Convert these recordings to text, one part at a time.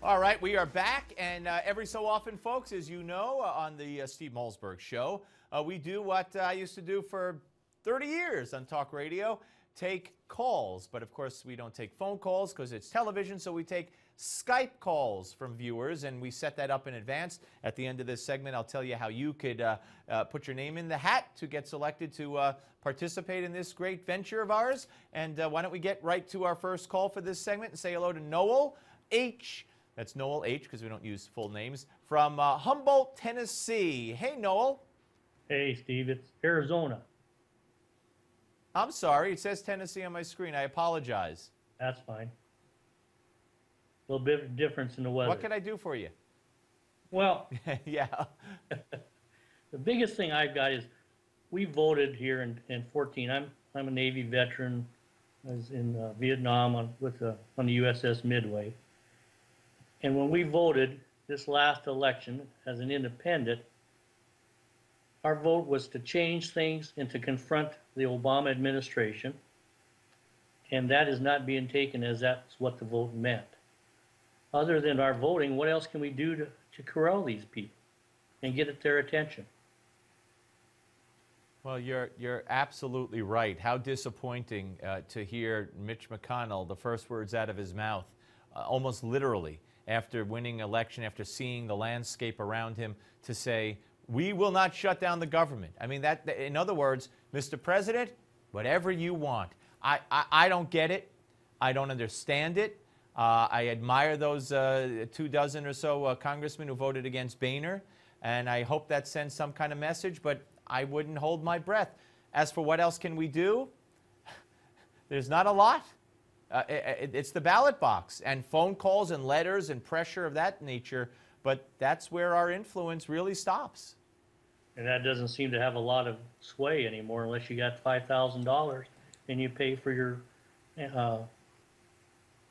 All right, we are back, and every so often, folks, as you know, on the Steve Malzberg Show, we do what I used to do for 30 years on talk radio, take calls. But, of course, we don't take phone calls because it's television, so we take Skype calls from viewers, and we set that up in advance. At the end of this segment, I'll tell you how you could put your name in the hat to get selected to participate in this great venture of ours. And why don't we get right to our first call for this segment and say hello to Noel H. That's Noel H., because we don't use full names, from Humboldt, Tennessee. Hey, Noel. Hey, Steve. It's Arizona. I'm sorry. It says Tennessee on my screen. I apologize. That's fine. A little bit of difference in the weather. What can I do for you? Well, yeah. The biggest thing I've got is we voted here in 14. I'm a Navy veteran. I was in Vietnam on the USS Midway. And when we voted this last election as an independent, our vote was to change things and to confront the Obama administration. And that is not being taken as that's what the vote meant. Other than our voting, what else can we do to corral these people and get their attention? Well, you're absolutely right. How disappointing to hear Mitch McConnell, the first words out of his mouth, almost literally, after winning election, after seeing the landscape around him, to say, we will not shut down the government. I mean, that in other words, Mr. President, whatever you want. I don't get it. I don't understand it. I admire those 24 or so congressmen who voted against Boehner, and I hope that sends some kind of message, but I wouldn't hold my breath. As for what else can we do, there's not a lot. It's the ballot box and phone calls and letters and pressure of that nature, but that's where our influence really stops. And that doesn't seem to have a lot of sway anymore unless you got $5,000 and you pay for your, to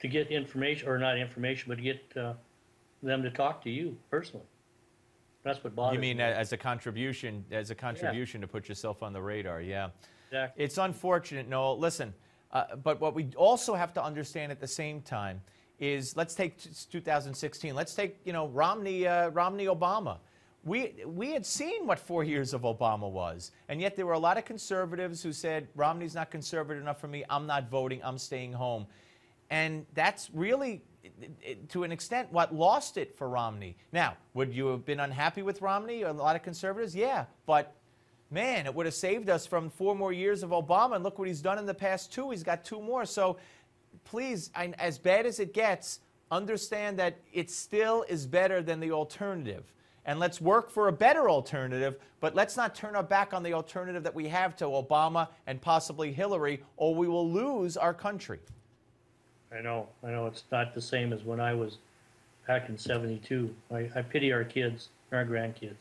get information, or not information, but to get them to talk to you personally. That's what bothers me. You mean as a contribution to put yourself on the radar, yeah. Exactly. It's unfortunate, Noel. Listen, but what we also have to understand at the same time is, let's take 2016. Let's take, Romney Obama. We had seen what 4 years of Obama was, and yet there were a lot of conservatives who said, Romney's not conservative enough for me, I'm not voting, I'm staying home. And that's really, to an extent, what lost it for Romney. Now, would you have been unhappy with Romney or a lot of conservatives? Yeah, but man, it would have saved us from 4 more years of Obama, and look what he's done in the past 2. He's got 2 more. So please, as bad as it gets, understand that it still is better than the alternative. And let's work for a better alternative, but let's not turn our back on the alternative that we have to Obama and possibly Hillary, or we will lose our country. I know it's not the same as when I was back in '72. I pity our kids, our grandkids.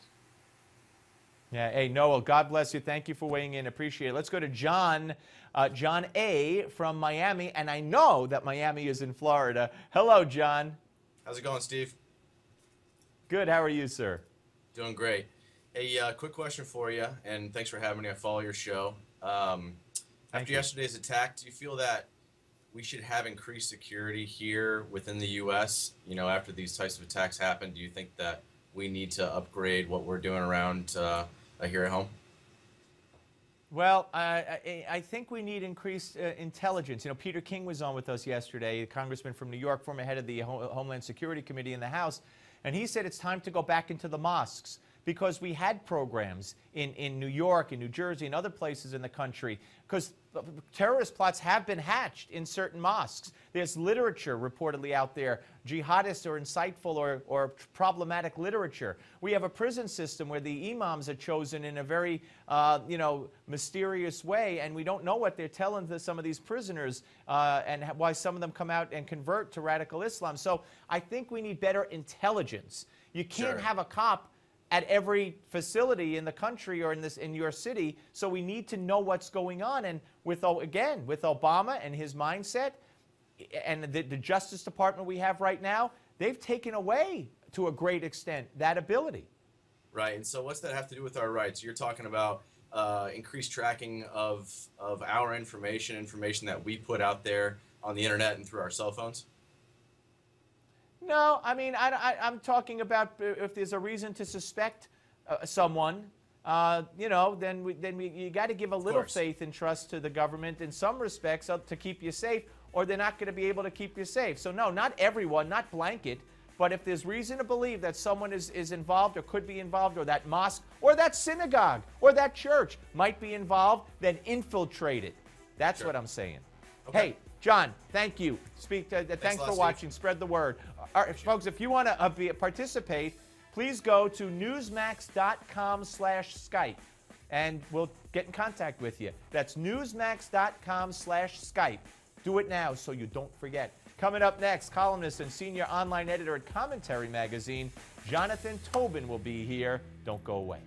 Yeah, hey, Noel, God bless you. Thank you for weighing in. Appreciate it. Let's go to John, John A. from Miami, and I know that Miami is in Florida. Hello, John. How's it going, Steve? Good. How are you, sir? Doing great. Hey, quick question for you, and thanks for having me. I follow your show. After yesterday's attack, do you feel that we should have increased security here within the U.S., after these types of attacks happen? Do you think that we need to upgrade what we're doing around here at home? Well, I think we need increased intelligence. Peter King was on with us yesterday, a congressman from New York, former head of the Homeland Security Committee in the House, and he said it's time to go back into the mosques, because we had programs in New York, in New Jersey, and other places in the country, because terrorist plots have been hatched in certain mosques. There's literature reportedly out there, jihadist or insightful or problematic literature. We have a prison system where the imams are chosen in a very, mysterious way, and we don't know what they're telling to some of these prisoners and why some of them come out and convert to radical Islam. So I think we need better intelligence. You can't have a cop at every facility in the country or in your city, so we need to know what's going on. And with Obama and his mindset, and the Justice Department we have right now, they've taken away, to a great extent, that ability. Right, and so what's that have to do with our rights? You're talking about increased tracking of our information that we put out there on the internet and through our cell phones? No, I mean, I'm talking about if there's a reason to suspect someone, you know, then you got to give a little faith and trust to the government in some respects to keep you safe, or they're not going to be able to keep you safe. So no, not everyone, not blanket, but if there's reason to believe that someone is involved or could be involved, or that mosque or that synagogue or that church might be involved, then infiltrate it. That's what I'm saying. Okay. Hey, John, thank you. Thanks for watching. Spread the word. All right, folks, if you want to participate, please go to newsmax.com/Skype, and we'll get in contact with you. That's newsmax.com/Skype. Do it now so you don't forget. Coming up next, columnist and senior online editor at Commentary Magazine, Jonathan Tobin will be here. Don't go away.